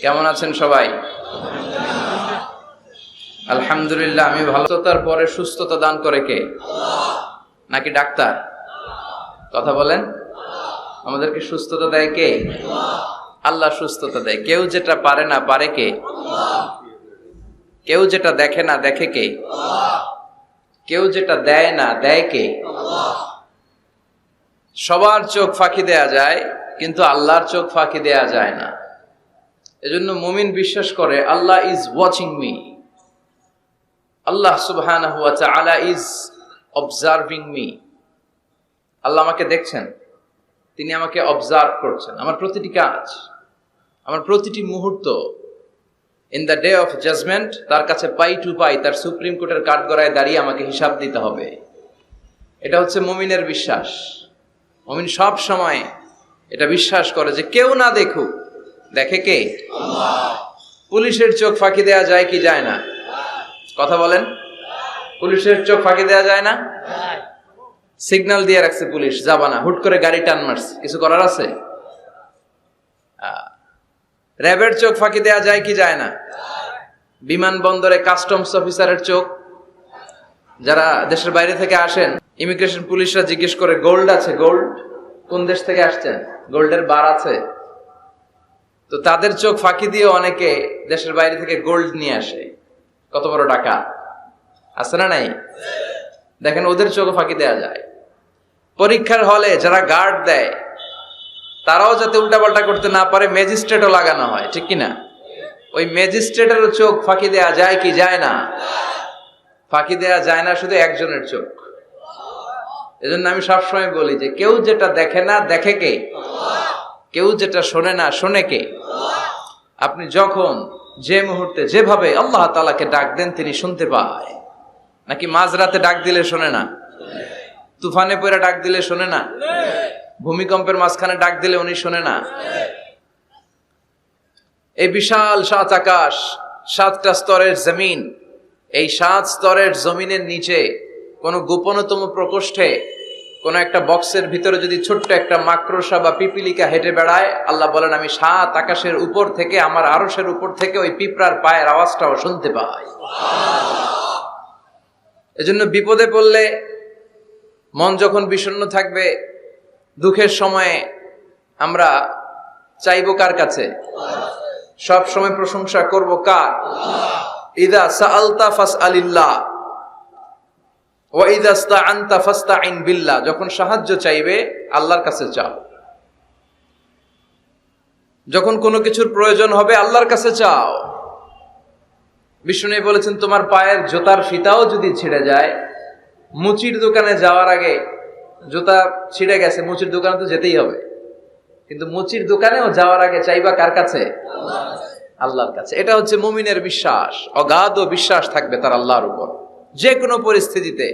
কেমন আছেন সবাই? আলহামদুলিল্লাহ, আমি ভালো। সুস্থতার পরে সুস্থতা দান করে কে? নাকি ডাক্তার? কথা বলেন। আমাদেরকে সুস্থতা দেয় কে? আল্লাহ সুস্থতা দেয়। কেউ যেটা পারে না পারে কে? কেউ যেটা দেখে না দেখে কে? কেউ যেটা দেয় না দেয় কে? সবার চোখ ফাঁকি দেয়া যায়, কিন্তু আল্লাহর চোখ ফাঁকি দেয়া যায় না। এজন্য মুমিন বিশ্বাস করে আল্লাহ ইজ ওয়াচিং মি, আল্লাহ সুবহানাহু ওয়া তাআলা ইজ অবজার্ভিং মি। আল্লাহ আমাকে দেখছেন, তিনি আমাকে অবজার্ভ করছেন, আমার প্রতিটি কাজ, আমার প্রতিটি মুহূর্ত। In the day of judgement তার কাছে পাই টু পাই, তার সুপ্রিম কোর্টের কাঠগড়ায় দাঁড়িয়ে আমাকে হিসাব দিতে হবে। এটা হচ্ছে মুমিনের বিশ্বাস। মুমিন সব সময় এটা বিশ্বাস করে যে কেউ না দেখুক, দেখে কে? আল্লাহ। পুলিশের চোখ ফাঁকি দেয়া যায় কি যায় না? কথা বলেন। পুলিশের চোখ ফাঁকি দেয়া যায় না? সিগন্যাল দিয়ে রাখছে পুলিশ, যাবা না, হুট করে গাড়ি টান মারছে, কিছু করার আছে? র্যাবের চোখ ফাঁকি দেয়া যায় কি যায় না? বিমানবন্দরে কাস্টমস অফিসারের চোখ, যারা দেশের বাইরে থেকে আসেন, ইমিগ্রেশন পুলিশরা জিজ্ঞেস করে গোল্ড আছে? গোল্ড কোন দেশ থেকে আসছেন? গোল্ডের বার আছে? তো তাদের চোখ ফাঁকি দিয়ে অনেকে দেশের বাইরে থেকে গোল্ড নিয়ে আসে। কত বড় টাকা আছে না নাই? দেখেন, ওদের চোখ ফাঁকি দেয়া যায়। পরীক্ষার হলে যারা গার্ড দেয়, তারাও যাতে উল্টাপাল্টা করতে না পারে ম্যাজিস্ট্রেটও লাগানো হয়, ঠিক কিনা? ওই ম্যাজিস্ট্রেটেরও চোখ ফাঁকি দেয়া যায় কি যায় না? ফাঁকি দেয়া যায় না শুধু একজনের চোখ। এজন্য আমি সবসময় বলি যে কেউ যেটা দেখে না দেখে কে? কেউ যেটা শোনে না শোনে কে? আপনি যখন যে মুহূর্তে যেভাবে আল্লাহ তাআলাকে ডাক দেন, তিনি শুনতে পায়। নাকি মাঝরাতে ডাক দিলে শোনে না? তুফানে পড়ে ডাক দিলে শোনে না? ভূমিকম্পের মাঝখানে ডাক দিলে উনি শোনে না? এই বিশাল ৭ আকাশ, ৭টা স্তরের জমিন, এই ৭ স্তরের জমিনের নিচে কোন গোপনতম প্রকোষ্ঠে কোন একটা বক্সের ভিতরে যদি ছোট্ট একটা মাকড়সা বা পিপিলিকা হেঁটে বেড়ায়, আল্লাহ বলেন আমি ৭ আকাশের উপর থেকে, আমার আরশের উপর থেকে ওই পিঁপড়ার পায়ের আওয়াজটাও শুনতে পাই। এজন্য বিপদে পড়লে, মন যখন বিষণ্ণ থাকবে, দুঃখের সময়ে আমরা চাইবো কার কাছে? সব সময় প্রশংসা করব কার? ইযা সাআলতা ফাসআলিল্লাহ ওয়া ইযা ইসতাআনতা ফাসতাইন বিল্লাহ। যখন সাহায্য চাইবে আল্লাহর কাছে চাও, যখন কোনো কিছুর প্রয়োজন হবে আল্লাহর কাছে চাও। বিষ্ণু বলেছেন তোমার পায়ের জুতার ফিতাও যদি ছিঁড়ে যায়, মুচির দোকানে যাওয়ার আগে, জুতা ছিঁড়ে গেছে, মুচির দোকানে তো যেতেই হবে, কিন্তু মুচির দোকানেও যাওয়ার আগে চাইবা কার কাছে? আল্লাহর কাছে। এটা হচ্ছে মুমিনের বিশ্বাস। অগাধ বিশ্বাস থাকবে তার আল্লাহর উপর। যে কোনো পরিস্থিতিতে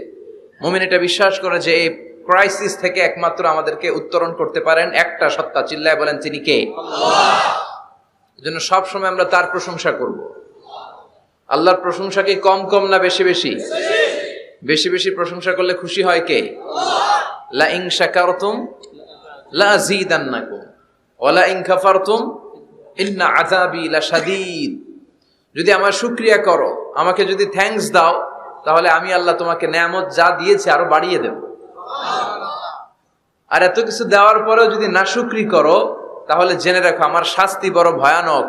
মুমিন এটা বিশ্বাস করে যে এই ক্রাইসিস থেকে একমাত্র আমাদেরকে উত্তরণ করতে পারেন একটা সত্তা। চিল্লায় বলেন তিনি কে? আল্লাহ। এজন্য সব সময় আমরা তার প্রশংসা করব। আল্লাহর প্রশংসা কি কম কম না বেশি বেশি? বেশি বেশি প্রশংসা করলে খুশি হয় কে? আল্লাহ। লা ইন শাকারতুম লা আযীদান্নাকুম ওয়া লা ইন কাফারতুম ইন্না আযাবি লাশাদীদ। যদি আমার শুকরিয়া করো, আমাকে যদি থ্যাঙ্কস দাও, তাহলে আমি আল্লাহ তোমাকে নেয়ামত যা দিয়েছি আরো বাড়িয়ে দেব। আর এত কিছু দেওয়ার পরেও যদি নাশুকরি করো, তাহলে জেনে রাখো আমার শাস্তি বড় ভয়ানক।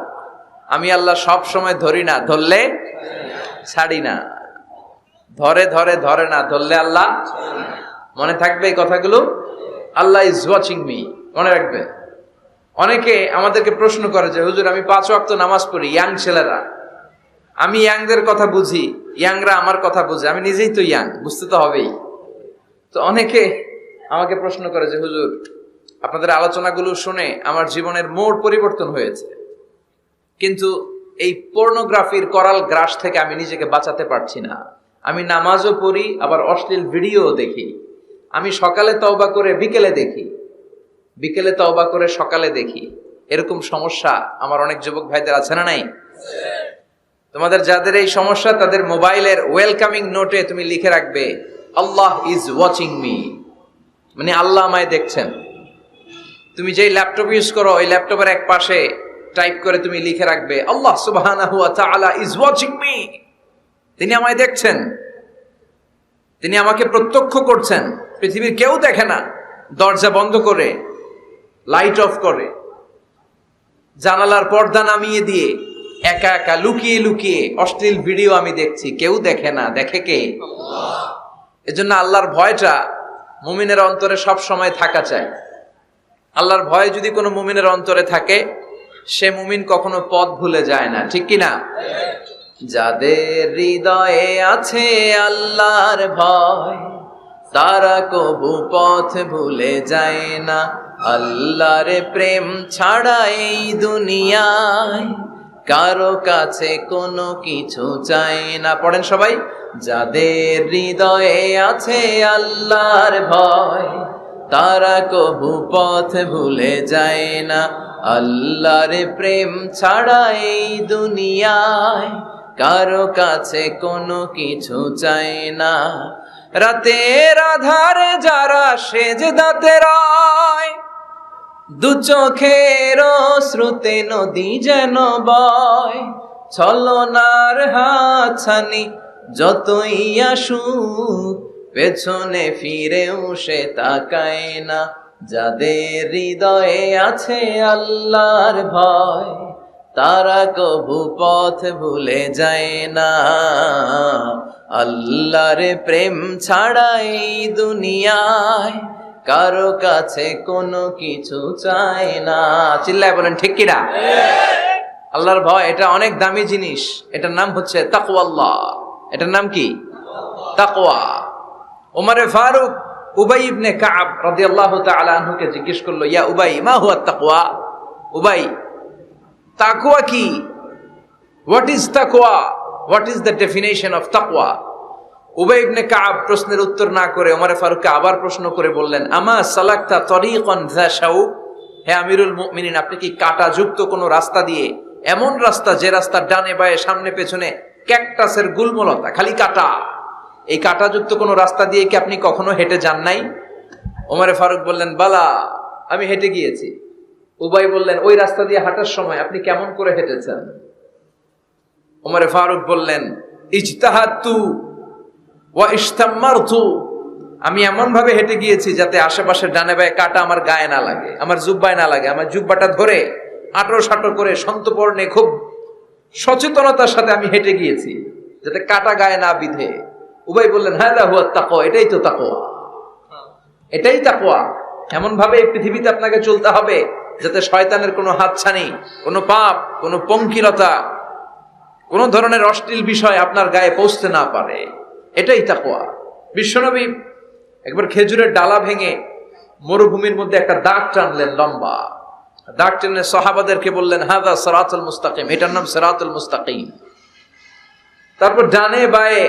আমি আল্লাহ সব সময় ধরি না, ধরলে ছাড়ি না। ধরে ধরে ধরে না, ধরলে আল্লাহ। মনে থাকবে এই কথাগুলো? আল্লাহ ইজ ওয়াচিং মি, মনে রাখবে। অনেকে আমাদেরকে প্রশ্ন করে যে হুজুর আমি 5 ওয়াক্ত নামাজ পড়ি, ইয়াং ছেলেরা, আমি ইয়াংদের কথা বুঝি, ইয়াংরা আমার কথা বুঝে, আমি নিজেই তো ইয়াং, বুঝতে তো হবেই। তো অনেকে আমাকে প্রশ্ন করে যে হুজুর আপনাদের আলোচনাগুলো শুনে আমার জীবনের মোড় পরিবর্তন হয়েছে, কিন্তু এই পর্নোগ্রাফির করাল গ্রাস থেকে আমি নিজেকে বাঁচাতে পারছি না। আমি নামাজও পড়ি, আবার অশ্লীল ভিডিও দেখি। আমি সকালে তওবা করে বিকেলে দেখি, বিকেলে তওবা করে সকালে দেখি। এরকম সমস্যা আমার অনেক যুবক ভাইদের আছে না নাই? তোমাদের যাদের এই সমস্যা, তাদের মোবাইলের ওয়েলকামিং নোটে তুমি লিখে রাখবে আল্লাহ ইজ ওয়াচিং মি, মানে আল্লাহ আমায় দেখছেন। তুমি যেই ল্যাপটপ ইউজ করো, ওই ল্যাপটপের এক পাশে টাইপ করে তুমি লিখে রাখবে, আল্লাহ সুবহানাহু ওয়া তাআলা ইজ ওয়াচিং মি। তিনি আমায় দেখছেন, তিনি আমাকে প্রত্যক্ষ করছেন। পৃথিবীর কেউ দেখে না। দরজা বন্ধ করে, লাইট অফ করে, জানালার পর্দা নামিয়ে দিয়ে একা একা লুকিয়ে লুকিয়ে অশ্লীল ভিডিও আমি দেখছি, কেউ দেখে না। দেখে কে? আল্লাহ। এজন্য আল্লাহর ভয়টা মুমিনের অন্তরে সব সময় থাকা চাই। আল্লাহর ভয় যদি কোনো মুমিনের অন্তরে থাকে, সে মুমিন কখনো পথ ভুলে যায় না, ঠিক কি না? যাদের হৃদয়ে আছে আল্লাহর ভয়, তারা কবু পথ ভুলে যায় না। আল্লাহর প্রেম ছাড়া এই দুনিয়ায় কারো কাছে কোনো কিছু চাই না। পড়েন সবাই। যাদের হৃদয়ে আছে আল্লাহর ভয়, তারা কবু পথ ভুলে যায় না। আল্লাহর প্রেম ছাড়া এই দুনিয়ায় কারো কাছে কোনো কিছু চাই না। রাতের আধারে যারা সেজদাতে রয়, দু চোখের শ্রুতে নদী যেন বয়। ছলনার হাতছানি যতই আসুক, পেছনে ফিরেও সে তাকায় না। যাদের হৃদয়ে আছে আল্লাহর ভয়, তারা কবু পথ ভুলে যায় না। আল্লাহর প্রেম ছাড়া এই দুনিয়ায় কারো কাছে কোনো কিছু চায় না। চিল্লায় বলেন ঠিক কিনা? আল্লাহর ভয় এটা অনেক দামি জিনিস। এটার নাম হচ্ছে তাকওয়াল্লাহ। এটার নাম কি? তাকওয়া। ওমরে ফারুক উবাই ইবনে কাব রাদিয়াল্লাহু তাআলা আনহুকে জিজ্ঞেস করলো, ইয়া উবাই, মা হুয়া তাকওয়া? উবাই, তাকওয়া কি? হোয়াট ইজ তাকওয়া? What is the definition of তাকওয়া? উবাই ইবনে কাব প্রশ্নের উত্তর না করে ওমরে ফারুককে আবার প্রশ্ন করে বললেন, আমা সালাকতা তরিকান যা শাউক? হে আমিরুল মুমিনিন, আপনি কি কাঁটাযুক্ত কোনো রাস্তা দিয়ে, এমন রাস্তা যে রাস্তার ডানে বায়ে সামনে পেছনে ক্যাকটাসের গুল্মলতা, খালি কাঁটা, এই কাঁটাযুক্ত কোনো রাস্তা দিয়ে কি আপনি কখনো হেঁটে যান নাই? ওমরে ফারুক বললেন, বালা, আমি হেঁটে গিয়েছি। উবাই বললেন, ওই রাস্তা দিয়ে হাঁটার সময় আপনি কেমন করে হেঁটেছেন? ওমরে ফারুক বললেন, ইজতাহাদতু ওয়া ইশতাম্মারতু, আমি এমন ভাবে হেঁটে গিয়েছি যাতে আশেপাশের ডানে বায়ে কাঁটা আমার গায়ে না লাগে, আমার জুব্বায় না লাগে। আমার জুব্বাটা ধরে আটো সাটো করে সন্তপর্ণে খুব সচেতনতার সাথে আমি হেঁটে গিয়েছি যাতে কাঁটা গায়ে না বিধে। উবাই বললেন, হাযা হুয়া তাকওয়া, এটাই তো তাকওয়া, এটাই তাকওয়া। এমন ভাবে এই পৃথিবীতে আপনাকে চলতে হবে যাতে শয়তানের কোনো হাতছানি, কোনো পাপ, কোনো পঙ্কিলতা, কোন ধরনের অশ্লীল বিষয় আপনার গায়ে পৌঁছতে না পারে। এটাই তাকওয়া। বিশ্বনবী একবার খেজুরের ডালা ভেঙে মরুভূমির মধ্যে একটা দাগ টানলেন, লম্বা দাগ টেনে সাহাবাদেরকে বললেন, হাযা সিরাতুল মুস্তাকিম, এটার নাম সিরাতুল মুস্তাকিম। তারপর ডানে বায়ে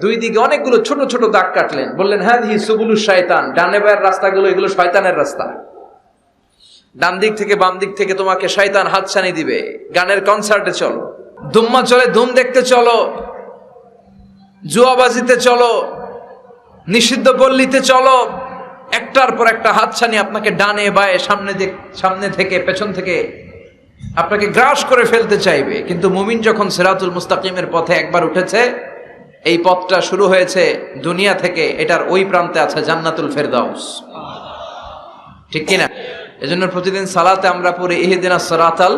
দুই দিকে অনেকগুলো ছোট ছোট দাগ কাটলেন, বললেন, হাযিহি সুবুলুশ শায়তান, ডানে বায়ের রাস্তাগুলো এগুলো শয়তানের রাস্তা। ডান দিক থেকে বাম দিক থেকে তোমাকে শয়তান হাতছানি দিবে। গানের কনসার্টে চলো, দুম্মা চলে ধুম দেখতে চলো, জুয়াবাজিতে চলো, নিষিদ্ধ পল্লীতে চলো, একটার পর একটা হাতছানি আপনাকে ডানে বায়ে সামনে থেকে পেছন থেকে আপনাকে গ্রাস করে ফেলতে চাইবে। কিন্তু মুমিন যখন সিরাতুল মুস্তাকিমের পথে একবার উঠেছে, এই পথটা শুরু হয়েছে দুনিয়া থেকে, এটার ওই প্রান্তে আছে জান্নাতুল ফেরদাউস, ঠিক কিনা? এজন্য প্রতিদিন সালাতে আমরা পড়ি ইহদিনাস সিরাতাল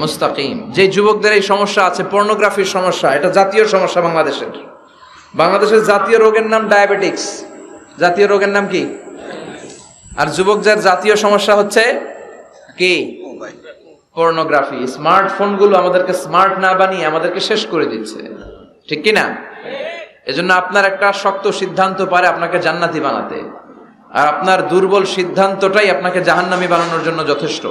মুস্তাকিম। যে যুবকদের এই সমস্যা আছে, পর্নোগ্রাফির সমস্যা, এটা জাতীয় সমস্যা বাংলাদেশের জাতীয় রোগের নাম ডায়াবেটিক্স। জাতীয় রোগের নাম কি? আর যুবক যার জাতীয় সমস্যা হচ্ছে কি? পর্নোগ্রাফি। স্মার্টফোন গুলো আমাদেরকে স্মার্ট না বানিয়ে আমাদেরকে শেষ করে দিচ্ছে, ঠিক কিনা? এজন্য আপনার একটা শক্ত সিদ্ধান্ত পারে আপনাকে জান্নাতি বানাতে, আর আপনার দুর্বল সিদ্ধান্তটাই আপনাকে জাহান্নামী বানানোর জন্য যথেষ্ট।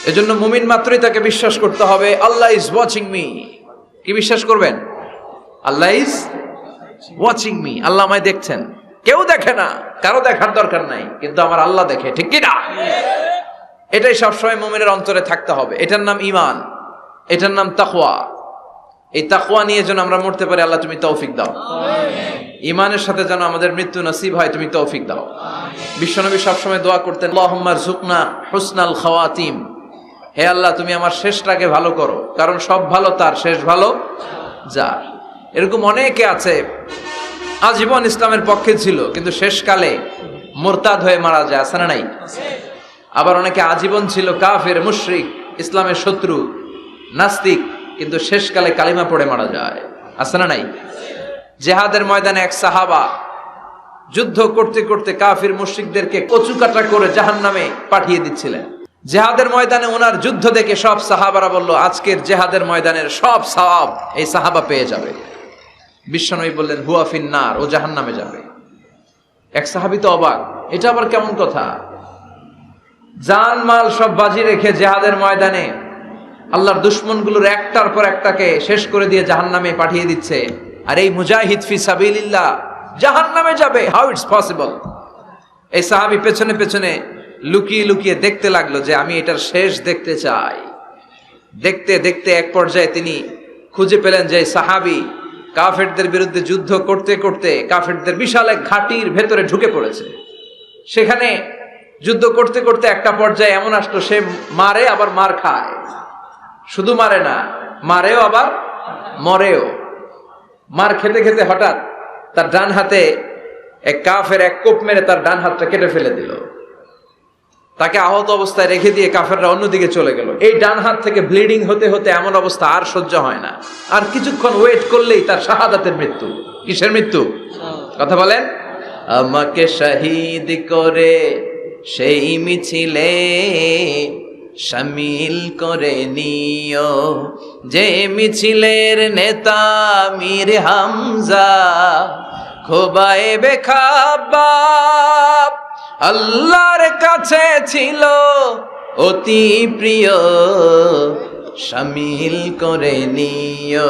এজন্য মুমিন মাত্রই তাকে বিশ্বাস করতে হবে, আল্লাহ ইজ ওয়াচিং মি। কি বিশ্বাস করবেন? আল্লাহ ইজ ওয়াচিং মি, আল্লাহ আমায় দেখছেন। কেউ দেখে না, কারো দেখার দরকার নাই, কিন্তু আমার আল্লাহ দেখে, ঠিক কি না? এটাই সবসময় মুমিনের অন্তরে থাকতে হবে। এটার নাম ঈমান, এটার নাম তাকওয়া। এই তাকওয়া নিয়ে যেন আমরা মরতে পারি, আল্লাহ তুমি তৌফিক দাও। ঈমানের সাথে যেন আমাদের মৃত্যু নসিব হয়, তুমি তৌফিক দাও। বিশ্বনবী সবসময় দোয়া করতেন, আল্লাহুম্মা রযুকনা হুসনাল খাওয়াতিম, হে আল্লাহ তুমি আমার শেষটাকে ভালো করো, কারণ সব ভালো তার, শেষ ভালো যার। এরকম অনেকে আছে আজীবন ইসলামের পক্ষে ছিল কিন্তু শেষকালে মোরতাদ হয়ে মারা যায়, আছে না নাই? আবার অনেকে আজীবন ছিল কাফের, মুশরিক, ইসলামের শত্রু, নাস্তিক, কিন্তু শেষকালে কালিমা পড়ে মারা যায়, আছে না নাই? জিহাদের ময়দানে এক সাহাবা যুদ্ধ করতে করতে কাফির মুশরিকদেরকে কচুকাটা করে জাহান্নামে পাঠিয়ে দিচ্ছিলেন। জিহাদের ময়দানে ওনার যুদ্ধ দেখে সব সাহাবারা বলল, আজকের জিহাদের ময়দানের সব সওয়াব এই সাহাবা পেয়ে যাবে। বিশ্বনবী বললেন, হুয়া ফিন্নার, ও জাহান্নামে যাবে। এক সাহাবী তো অবাক, এটা আবার কেমন কথা? জান মাল সব বাজি রেখে জিহাদের ময়দানে আল্লাহর দুশমনগুলোর একটার পর একটাকে শেষ করে দিয়ে জাহান্নামে পাঠিয়ে দিচ্ছে, আর এই মুজাহিদ ফি সাবিলিল্লাহ জাহান্নামে যাবে? How it's possible? এই সাহাবী পেছনে পেছনে লুকিয়ে লুকিয়ে দেখতে লাগলো যে আমি এটার শেষ দেখতে চাই। দেখতে দেখতে এক পর্যায়ে তিনি খুঁজে পেলেন যে সাহাবী কাফেরদের বিরুদ্ধে যুদ্ধ করতে করতে কাফেরদের বিশাল এক ঘাটির ভেতরে ঢুকে পড়েছে। সেখানে যুদ্ধ করতে করতে একটা পর্যায়ে এমন আসলো, সে মারে আবার মার খায়। শুধু মারে না, মারেও আবার মরেও। মার খেতে খেতে হঠাৎ তার ডান হাতে এক কাফের এক কোপ মেরে তার ডান হাতটা কেটে ফেলে দিল। তাকে আহত অবস্থায় রেখে দিয়ে কাফেররা অন্যদিকে চলে গেল। এই ডান হাত থেকে ব্লিডিং হতে হতে এমন অবস্থা আর সহ্য হয় না, আর কিছুক্ষণ ওয়েট করলেই তার শাহাদাতের মৃত্যু। কিসের মৃত্যু? কথা বলেন। আমাকে শহীদ করে সেই মিছিলে শামিল করে নিও, যে মিছিলের নেতা মীর হামজা খোবায়েবে খাব্বাব আল্লাহর কাছে ছিল অতি প্রিয়, শামিল করে নিও।